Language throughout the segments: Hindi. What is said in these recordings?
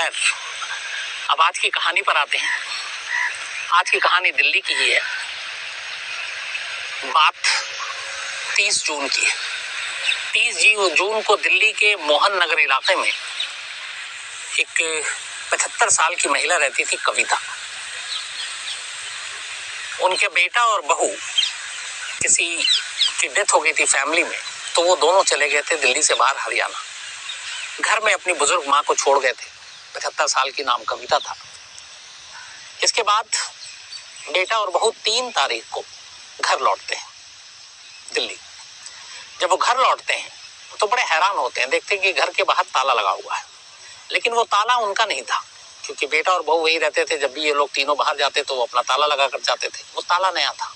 खैर, अब आज की कहानी पर आते हैं। आज की कहानी दिल्ली की ही है। बात 30 जून की है। 30 जून को दिल्ली के मोहन नगर इलाके में एक 75 साल की महिला रहती थी, कविता। उनके बेटा और बहू किसी की डेथ हो गई थी फैमिली में, तो वो दोनों चले गए थे दिल्ली से बाहर हरियाणा। घर में अपनी बुजुर्ग माँ को छोड़ गए थे। 75 साल की, नाम कविता था। इसके बाद बेटा और बहू 3 तारीख को घर लौटते हैं दिल्ली। जब वो घर लौटते हैं तो बड़े हैरान होते हैं, देखते हैं कि घर के बाहर ताला लगा हुआ है, लेकिन वो ताला उनका नहीं था, क्योंकि बेटा और बहू वही रहते थे। जब भी ये लोग तीनों बाहर जाते तो वो अपना ताला लगा कर जाते थे। वो ताला नया था।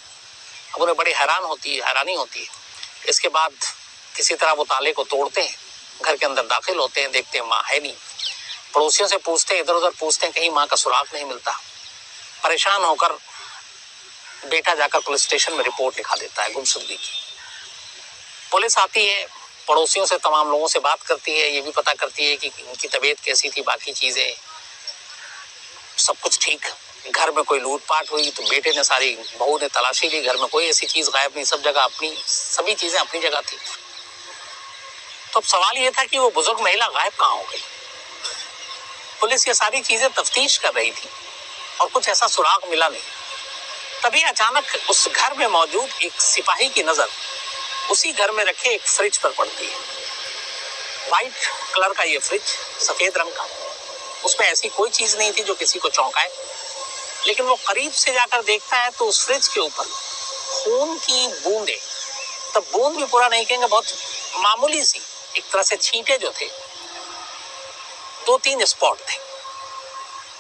अब उन्हें बड़ी हैरानी होती है। इसके बाद किसी तरह वो ताले को तोड़ते हैं, घर के अंदर दाखिल होते हैं, देखते हैं माँ है नहीं। पड़ोसियों से पूछते हैं, इधर उधर पूछते हैं, कहीं माँ का सुराग नहीं मिलता। परेशान होकर बेटा जाकर पुलिस स्टेशन में रिपोर्ट लिखा देता है गुमशुदगी की। पुलिस आती है, पड़ोसियों से, तमाम लोगों से बात करती है, ये भी पता करती है कि इनकी तबीयत कैसी थी, बाकी चीजें सब कुछ ठीक। घर में कोई लूटपाट हुई तो बेटे ने सारी, बहू ने तलाशी ली, घर में कोई ऐसी चीज गायब नहीं, सब जगह अपनी, सभी चीजें अपनी जगह थी। तो अब सवाल ये था कि वो बुजुर्ग महिला गायब कहाँ हो गई। पुलिस ये सारी चीजें तफ्तीश कर रही थी और कुछ ऐसा सुराग मिला नहीं। तभी अचानक उस घर में मौजूद एक सिपाही की नजर उसी घर में रखे एक फ्रिज पर पड़ती है। व्हाइट कलर का ये फ्रिज, सफेद रंग का। उसमें ऐसी कोई चीज नहीं थी जो किसी को चौंकाए, लेकिन वो करीब से जाकर देखता है तो उस फ्रिज के ऊपर खून की बूंदें, तब बूंद भी पूरा नहीं कहेंगे, बहुत मामूली सी, एक तरह से छींटे जो थे, 2-3 स्पॉट थे।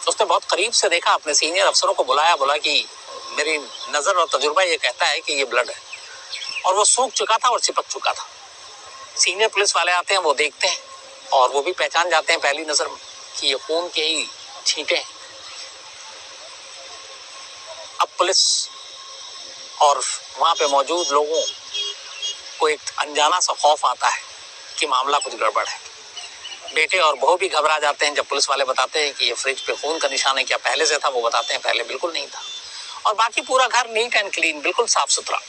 उसने बहुत करीब से देखा, अपने सीनियर अफसरों को बुलाया, बोला कि मेरी नजर और तजुर्बा ये कहता है कि ये ब्लड है। और वो सूख चुका था और चिपक चुका था। सीनियर पुलिस वाले आते हैं, वो देखते हैं और वो भी पहचान जाते हैं पहली नजर में कि ये खून के ही छींटे हैं। अब पुलिस और वहां पे मौजूद लोगों को एक अनजाना सा खौफ आता है कि मामला कुछ गड़बड़ है। बेटे और बहू भी घबरा जाते हैं जब पुलिस वाले बताते हैं कि ये फ्रिज पे खून का निशान है। क्या पहले से था? वो बताते हैं पहले बिल्कुल नहीं था। और बाकी पूरा घर नीट एंड क्लीन, बिल्कुल साफ सुथरा।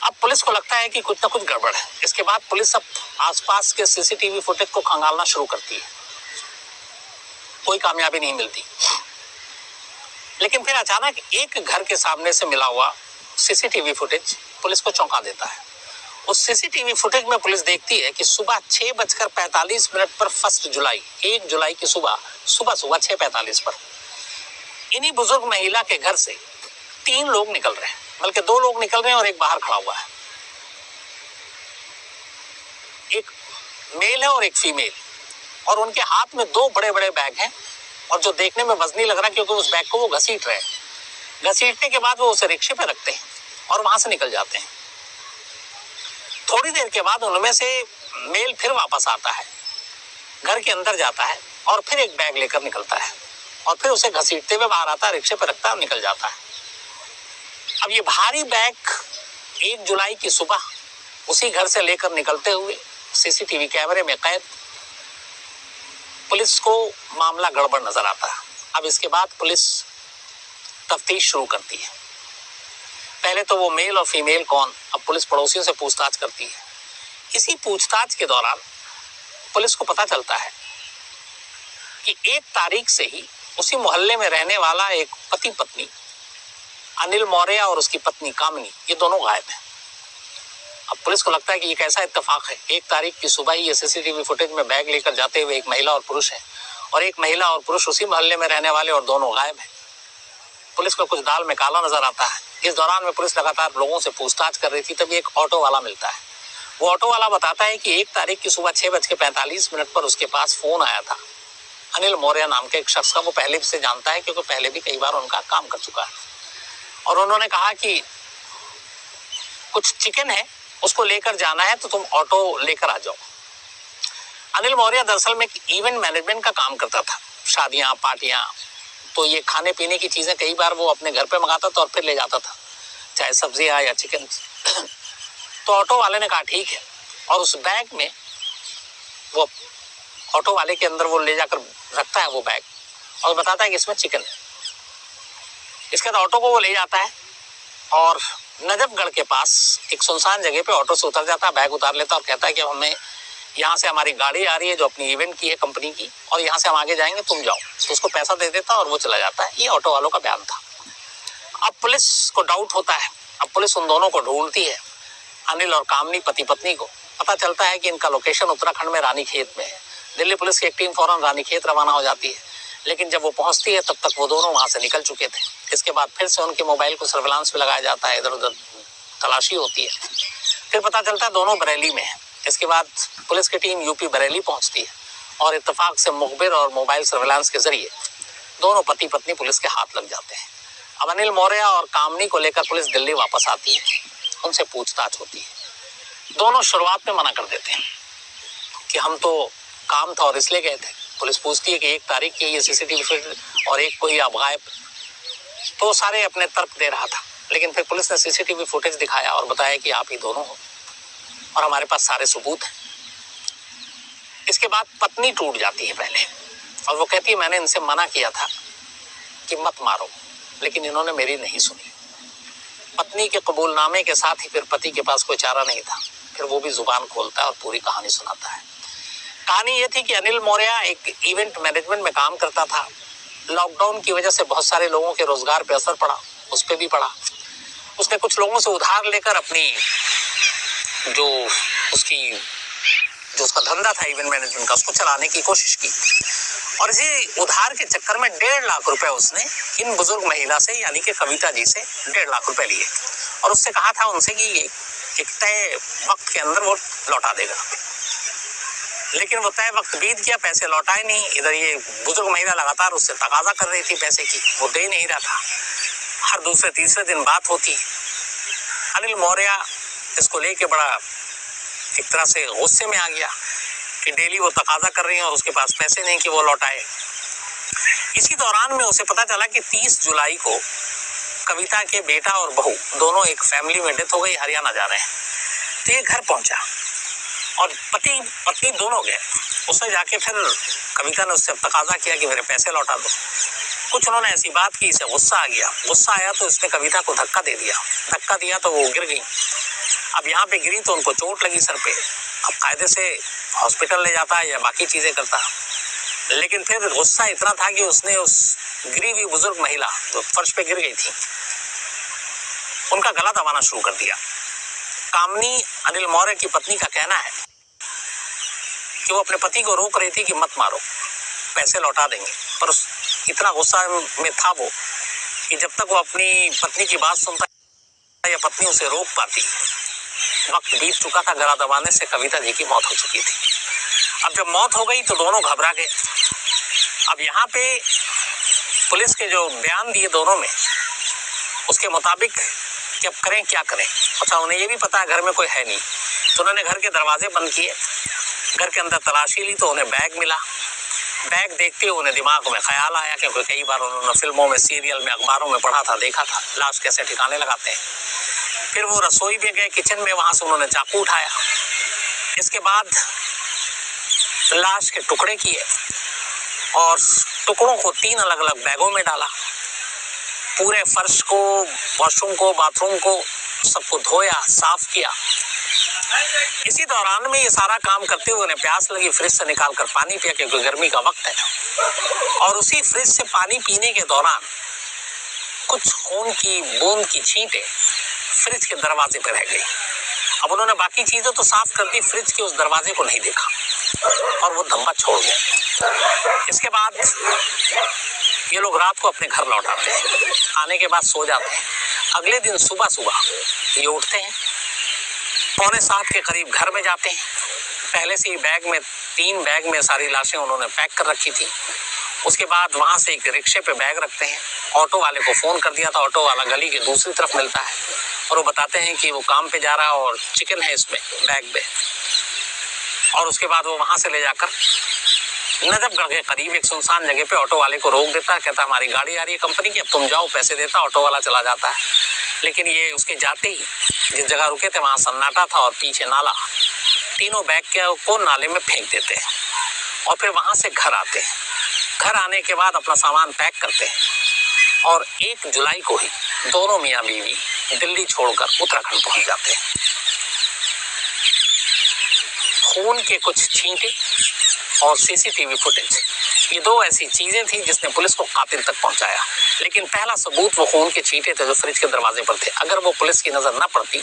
अब पुलिस को लगता है कि कुछ ना कुछ गड़बड़ है। इसके बाद पुलिस अब आसपास के सीसीटीवी फुटेज को खंगालना शुरू करती है। कोई कामयाबी नहीं मिलती। लेकिन फिर अचानक एक घर के सामने से मिला हुआ सीसीटीवी फुटेज पुलिस को चौंका देता है। उस सीसीटीवी फुटेज में पुलिस देखती है कि सुबह 6:45 पर 1 जुलाई, 1 जुलाई की सुबह 6:45 पर इन्हीं बुजुर्ग महिला के घर से 3 लोग निकल रहे हैं, बल्कि 2 लोग निकल रहे हैं और एक बाहर खड़ा हुआ है। एक मेल है और एक फीमेल, और उनके हाथ में 2 बड़े बड़े बैग हैं, और जो देखने में वजनी लग रहा है क्योंकि उस बैग को वो घसीट रहे हैं। घसीटने के बाद वो उसे रिक्शे पे रखते हैं और वहां से निकल जाते हैं। थोड़ी देर के बाद उनमें से मेल फिर वापस आता है, घर के अंदर जाता है और फिर एक बैग लेकर निकलता है, और फिर उसे घसीटते हुए बाहर आता है, रिक्शे पे रखता है और निकल जाता है। अब ये भारी बैग 1 जुलाई की सुबह उसी घर से लेकर निकलते हुए सीसीटीवी कैमरे में कैद। पुलिस को मामला गड़बड़ नजर आता है। अब इसके बाद पुलिस तफ्तीश शुरू करती है। पहले तो वो मेल और फीमेल कौन, अब पुलिस पड़ोसियों से पूछताछ करती है। इसी पूछताछ के दौरान पुलिस को पता चलता है कि 1 तारीख से ही उसी मोहल्ले में रहने वाला एक पति पत्नी अनिल मौर्य और उसकी पत्नी कामिनी, ये दोनों गायब हैं। अब पुलिस को लगता है कि ये कैसा इत्तेफाक है, 1 तारीख की सुबह ही ये सीसीटीवी फुटेज में बैग लेकर जाते हुए एक महिला और पुरुष है, और एक महिला और पुरुष उसी मोहल्ले में रहने वाले, और दोनों गायब हैं। पुलिस को कुछ दाल में काला नजर आता है। इस दौरान में पुलिस लगातार लोगों से पूछताछ कर रही थी, तभी एक ऑटो वाला मिलता है। वो ऑटो वाला बताता है कि 1 तारीख की सुबह 6:45 पर उसके पास फोन आया था अनिल मौर्य नाम के एक शख्स का। वो पहले से जानता है क्योंकि पहले भी कई बार उनका काम कर चुका है, और उन्होंने कहा कि कुछ चिकन है, उसको लेकर जाना है, तो तुम ऑटो लेकर आ जाओ। अनिल मौर्य दरअसल में इवेंट मैनेजमेंट का काम करता था, शादियां, पार्टियां, तो ये खाने पीने की चीजें कई बार वो अपने घर पे मंगाता था और फिर ले जाता था, चाहे सब्जियां या चिकन। तो ऑटो वाले ने कहा ठीक है, और उस बैग में वो ऑटो वाले के अंदर वो ले जाकर रखता है वो बैग और बताता है कि इसमें चिकन है। इसके बाद ऑटो को वो ले जाता है और नजफगढ़ के पास एक सुनसान जगह पे ऑटो से उतर जाता है, बैग उतार लेता है और कहता है कि हमें यहाँ से हमारी गाड़ी आ रही है जो अपनी इवेंट की है कंपनी की, और यहाँ से हम आगे जाएंगे, तुम जाओ। तो उसको पैसा दे देता और वो चला जाता है। ये ऑटो वालों का बयान था। अब पुलिस को डाउट होता है। अब पुलिस उन दोनों को ढूंढती है, अनिल और कामनी पति पत्नी को। पता चलता है कि इनका लोकेशन उत्तराखंड में रानीखेत में है। दिल्ली पुलिस की एक टीम फौरन रानीखेत रवाना हो जाती है, लेकिन जब वो पहुंचती है तब तक वो दोनों वहां से निकल चुके थे। इसके बाद फिर से उनके मोबाइल को सर्विलांस पे लगाया जाता है, इधर उधर तलाशी होती है। फिर पता चलता है दोनों बरेली में है। इसके बाद पुलिस की टीम यूपी बरेली पहुंचती है और इत्तेफाक से मुखबिर और मोबाइल सर्विलांस के जरिए दोनों पति पत्नी पुलिस के हाथ लग जाते हैं। अब अनिल मौर्य और कामनी को लेकर पुलिस दिल्ली वापस आती है। उनसे पूछताछ होती है। दोनों शुरुआत में मना कर देते हैं कि हम तो काम था और इसलिए गए थे। पुलिस पूछती है कि 1 तारीख की ये सीसीटीवी फुटेज और एक कोई आप गायब, तो सारे अपने तर्क दे रहा था। लेकिन फिर पुलिस ने सीसीटीवी फुटेज दिखाया और बताया कि आप ही दोनों हो और हमारे पास सारे सबूत हैं। इसके बाद पत्नी टूट जाती है पहले और वो कहती है मैंने इनसे मना किया था कि मत मारो, लेकिन इन्होंने मेरी नहीं सुनी। पत्नी के कबूलनामे के साथ ही फिर पति के पास कोई चारा नहीं था। फिर वो भी जुबान खोलता है और पूरी कहानी सुनाता है। कहानी ये थी कि अनिल मौर्य एक इवेंट मैनेजमेंट में काम करता था। लॉकडाउन की वजह से बहुत सारे लोगों के रोजगार पे असर पड़ा, उस पर भी पड़ा। उसने कुछ लोगों से उधार लेकर अपनी जो उसका धंधा था इवेंट मैनेजमेंट का, उसको चलाने की कोशिश की। और इसी उधार के चक्कर में 1.5 लाख रुपए उसने इन बुजुर्ग महिला से यानी कि कविता जी से 1.5 लाख रुपए लिए और उससे कहा था उनसे कि एक तय वक्त के अंदर वो लौटा देगा। लेकिन वो तय वक्त बीत गया, पैसे लौटाए नहीं। इधर ये बुजुर्ग महिला लगातार उससे तकाजा कर रही थी पैसे की, वो दे नहीं रहा था। हर दूसरे तीसरे दिन बात होती। अनिल मौर्य इसको लेके बड़ा एक तरह से गुस्से में आ गया कि डेली वो तकाजा कर रही है और उसके पास पैसे नहीं कि वो लौटाए। इसी दौरान में उसे पता चला कि 30 जुलाई को कविता के बेटा और बहू दोनों एक फैमिली में डेथ हो गई, हरियाणा जा रहे हैं। तो ये घर पहुंचा और पति पत्नी दोनों गए। उसने जाके फिर कविता ने उससे तकाजा किया कि मेरे पैसे लौटा दो। कुछ उन्होंने ऐसी बात की, इसे गुस्सा आ गया। गुस्सा आया तो उसने कविता को धक्का दे दिया। धक्का दिया तो वो गिर गई। अब यहाँ पे गिरी तो उनको चोट लगी सर पे। अब कायदे से हॉस्पिटल ले जाता है या बाकी चीजें करता, लेकिन फिर गुस्सा इतना था कि उसने उस गिरी हुई बुजुर्ग महिला जो फर्श पे गिर गई थी उनका गला दबाना शुरू कर दिया। कामनी अनिल मौर्य की पत्नी का कहना है कि वो अपने पति को रोक रही थी कि मत मारो, पैसे लौटा देंगे, पर उस इतना गुस्सा में था वो कि जब तक वो अपनी पत्नी की बात सुनता या पत्नी उसे रोक पाती, वक्त बीत चुका था। गला दबाने से कविता जी की मौत हो चुकी थी। अब जब मौत हो गई तो दोनों घबरा गए। अब यहाँ पे पुलिस के जो बयान दिए दोनों में, उसके मुताबिक कि अब करें क्या करें। अच्छा, उन्हें ये भी पता है घर में कोई है नहीं, तो उन्होंने घर के दरवाजे बंद किए। घर के अंदर तलाशी ली तो उन्हें बैग मिला। बैग देखते हुए उन्हें दिमाग में ख्याल आया, क्योंकि कई बार उन्होंने फिल्मों में, सीरियल में, अखबारों में पढ़ा था, देखा था लाश कैसे ठिकाने लगाते हैं। फिर वो रसोई में गए, किचन में, वहां से उन्होंने चाकू उठाया। इसके बाद लाश के टुकड़े किए और टुकड़ों को 3 अलग अलग बैगों में डाला। पूरे फर्श को, वॉशरूम को, बाथरूम को, सबको धोया, साफ किया। इसी दौरान में ये सारा काम करते हुए उन्हें प्यास लगी, फ्रिज से निकाल कर पानी पिया, क्योंकि गर्मी का वक्त है। और उसी फ्रिज से पानी पीने के दौरान कुछ खून की बूंद की छींटे फ्रिज के दरवाजे पर रह गई। अब उन्होंने बाकी चीजें तो साफ कर दी, फ्रिज के उस दरवाजे को नहीं देखा और वो धब्बा छोड़ गया। इसके बाद ये लोग रात को अपने घर लौट आते हैं। आने के बाद सो जाते हैं। अगले दिन सुबह सुबह ये उठते हैं, 6:45 के करीब घर में जाते हैं। पहले से ही 3 बैग में सारी लाशें उन्होंने पैक कर रखी थी। उसके बाद वहां से एक रिक्शे पे बैग रखते हैं। ऑटो वाले को फोन कर दिया था, ऑटो वाला गली के दूसरी तरफ मिलता है और वो बताते हैं कि वो काम पे जा रहा है और चिकन है इसमें बैग में। और उसके बाद वो वहां से ले जाकर नजफगढ़ के करीब एक सुनसान जगह पे ऑटो वाले को रोक देता है। कहता हमारी गाड़ी आ रही है कंपनी की, अब तुम जाओ, पैसे देता। ऑटो वाला चला जाता है, लेकिन ये उसके जाते ही जिस जगह रुके थे वहां सन्नाटा था और पीछे नाला। तीनों बैग को नाले में फेंक देते हैं और फिर वहां से घर आते हैं। घर आने के बाद अपना सामान पैक करते हैं और 1 जुलाई को ही दोनों मियां बीवी दिल्ली छोड़कर उत्तराखंड पहुंच जाते हैं। खून के कुछ छींटे और सीसीटीवी फुटेज, ये 2 ऐसी चीजें थी जिसने पुलिस को कातिल तक पहुंचाया। लेकिन पहला सबूत वो खून के छींटे थे जो फ्रिज के दरवाजे पर थे। अगर वो पुलिस की नजर न पड़ती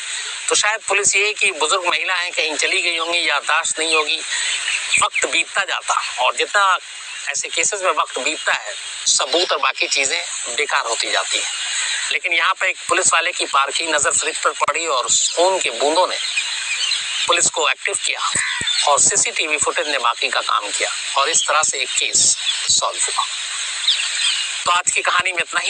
तो शायद पुलिस ये कि बुजुर्ग महिला है, कहीं चली गई होंगी, याददाश्त नहीं होगी, वक्त बीतता जाता, और जितना ऐसे केसेस में वक्त बीतता है सबूत और बाकी चीजें बेकार होती जाती हैं। लेकिन यहाँ पे एक पुलिस वाले की पारखी नजर फ्रिज पर पड़ी और खून के बूंदों ने पुलिस को एक्टिव किया और सीसीटीवी फुटेज ने बाकी का काम किया और इस तरह से एक केस सॉल्व हुआ। तो आज की कहानी में इतना ही।